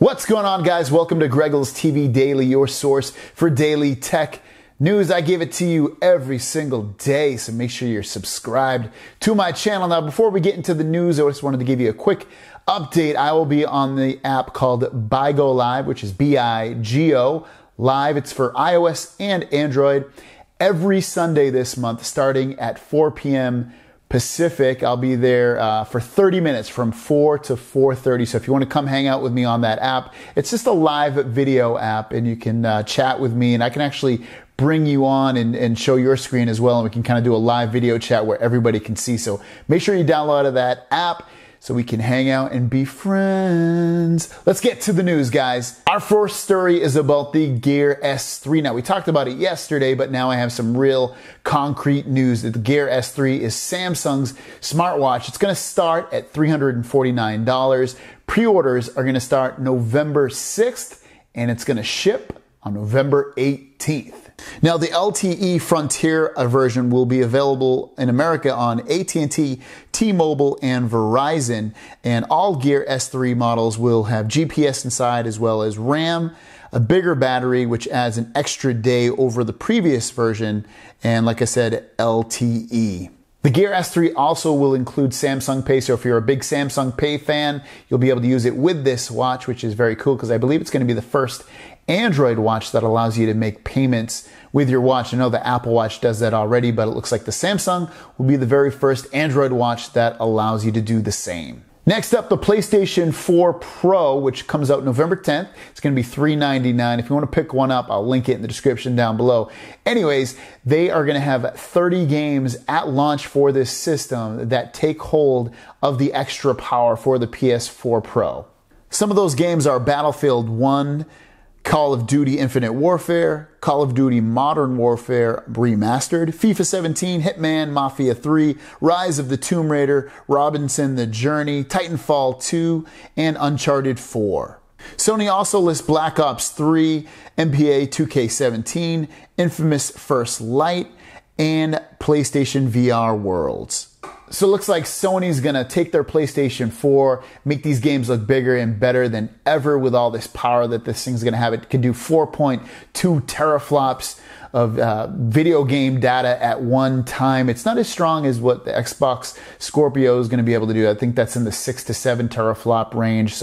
What's going on, guys? Welcome to GregglesTV Daily, your source for daily tech news. I give it to you every single day, so make sure you're subscribed to my channel. Now, before we get into the news, I just wanted to give you a quick update. I will be on the app called Bigo Live, which is B-I-G-O Live. It's for iOS and Android. Every Sunday this month, starting at 4 p.m. Pacific. I'll be there for 30 minutes from 4 to 4:30. So if you want to come hang out with me on that app, it's just a live video app, and you can chat with me, and I can actually bring you on and show your screen as well, and we can kind of do a live video chat where everybody can see. So make sure you download that app so we can hang out and be friends. Let's get to the news, guys. Our first story is about the Gear S3. Now, we talked about it yesterday, but now I have some real concrete news that the Gear S3 is Samsung's smartwatch. It's going to start at $349. Pre-orders are going to start November 6th, and it's going to ship on November 18th. Now, the LTE Frontier version will be available in America on AT&T, T-Mobile, and Verizon. And all Gear S3 models will have GPS inside, as well as RAM, a bigger battery, which adds an extra day over the previous version, and like I said, LTE. The Gear S3 also will include Samsung Pay, so if you're a big Samsung Pay fan, you'll be able to use it with this watch, which is very cool because I believe it's going to be the first Android watch that allows you to make payments with your watch. I know the Apple Watch does that already, but it looks like the Samsung will be the very first Android watch that allows you to do the same. Next up, the PlayStation 4 Pro, which comes out November 10th. It's going to be $399. If you want to pick one up, I'll link it in the description down below. Anyways, they are going to have 30 games at launch for this system that take hold of the extra power for the PS4 Pro. Some of those games are Battlefield 1, Call of Duty Infinite Warfare, Call of Duty Modern Warfare Remastered, FIFA 17, Hitman, Mafia 3, Rise of the Tomb Raider, Robinson the Journey, Titanfall 2, and Uncharted 4. Sony also lists Black Ops 3, NBA 2K17, Infamous First Light, and PlayStation VR Worlds. So it looks like Sony's going to take their PlayStation 4, make these games look bigger and better than ever with all this power that this thing's going to have. It can do 4.2 teraflops of video game data at one time. It's not as strong as what the Xbox Scorpio is going to be able to do. I think that's in the 6 to 7 teraflop range.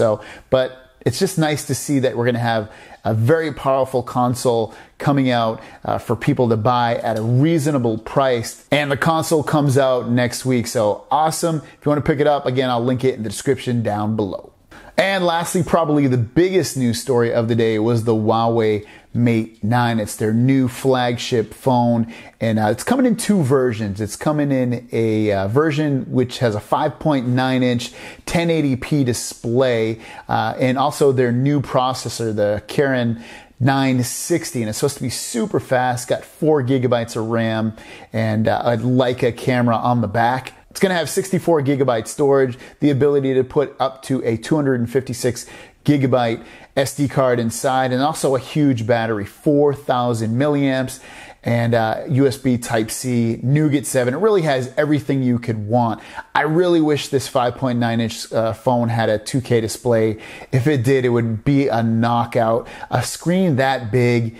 But it's just nice to see that we're going to have a very powerful console coming out for people to buy at a reasonable price. And the console comes out next week, so awesome. If you want to pick it up, again, I'll link it in the description down below. And lastly, probably the biggest news story of the day was the Huawei Mate 9. It's their new flagship phone, and it's coming in two versions. It's coming in a version which has a 5.9-inch 1080p display, and also their new processor, the Kirin 960, and it's supposed to be super fast, got 4 gigabytes of RAM, and a Leica camera on the back. It's going to have 64 gigabyte storage, the ability to put up to a 256 gigabyte SD card inside, and also a huge battery, 4,000 milliamps, and USB Type-C, Nougat 7. It really has everything you could want. I really wish this 5.9-inch phone had a 2K display. If it did, it would be a knockout. A screen that big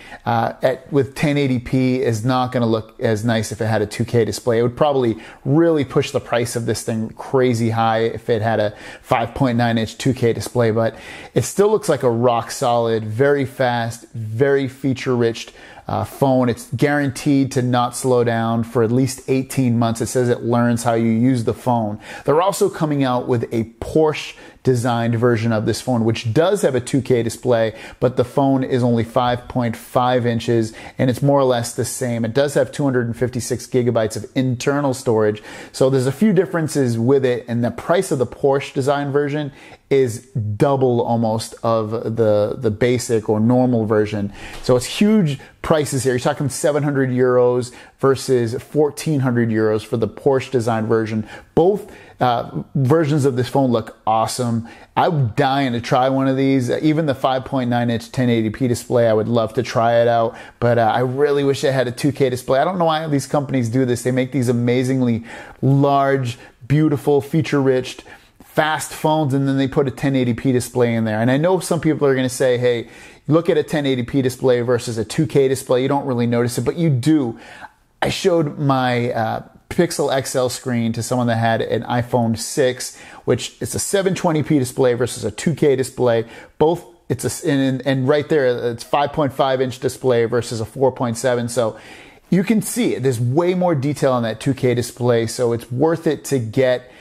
with 1080p is not going to look as nice if it had a 2K display. It would probably really push the price of this thing crazy high if it had a 5.9-inch 2K display, but it still looks like a rock solid, very fast, very feature-rich phone. It's guaranteed to not slow down for at least 18 months. It says it learns how you use the phone. They're also coming out with a Porsche designed version of this phone, which does have a 2K display, but the phone is only 5.5 inches, and it's more or less the same. It does have 256 gigabytes of internal storage, so there's a few differences with it, and the price of the Porsche design version is double almost of the basic or normal version. So it's huge prices here. You're talking 700 euros versus 1,400 euros for the Porsche design version. Both versions of this phone look awesome. I'm dying to try one of these. Even the 5.9-inch 1080p display, I would love to try it out, but I really wish I had a 2K display. I don't know why these companies do this. They make these amazingly large, beautiful, feature-rich fast phones, and then they put a 1080p display in there. And I know some people are going to say, hey, look at a 1080p display versus a 2K display. You don't really notice it, but you do. I showed my Pixel XL screen to someone that had an iPhone 6, which is a 720p display versus a 2K display. Both, and right there, it's 5.5 inch display versus a 4.7. So you can see it. There's way more detail on that 2K display. So it's worth it to get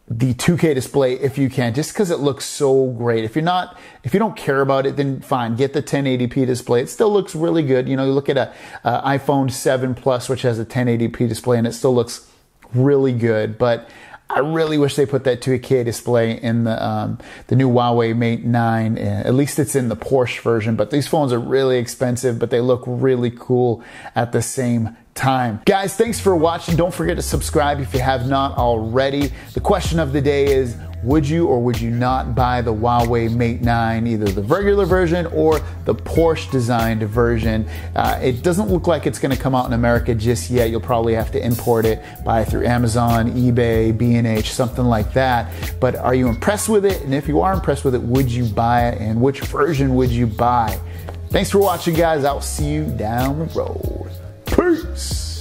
the 2K display if you can, just because it looks so great. If you don't care about it, then fine, get the 1080p display. It still looks really good. You know, you look at a iPhone 7 Plus, which has a 1080p display, and it still looks really good. But I really wish they put that 2K display in the new Huawei Mate 9. At least it's in the Porsche version. But these phones are really expensive, but they look really cool at the same time. Guys, thanks for watching. Don't forget to subscribe if you have not already. The question of the day is, would you or would you not buy the Huawei Mate 9, either the regular version or the Porsche designed version? It doesn't look like it's going to come out in America just yet. You'll probably have to import it, buy through Amazon, eBay, B&H, something like that. But are you impressed with it? And if you are impressed with it, would you buy it? And which version would you buy? Thanks for watching, guys. I'll see you down the road. Peace.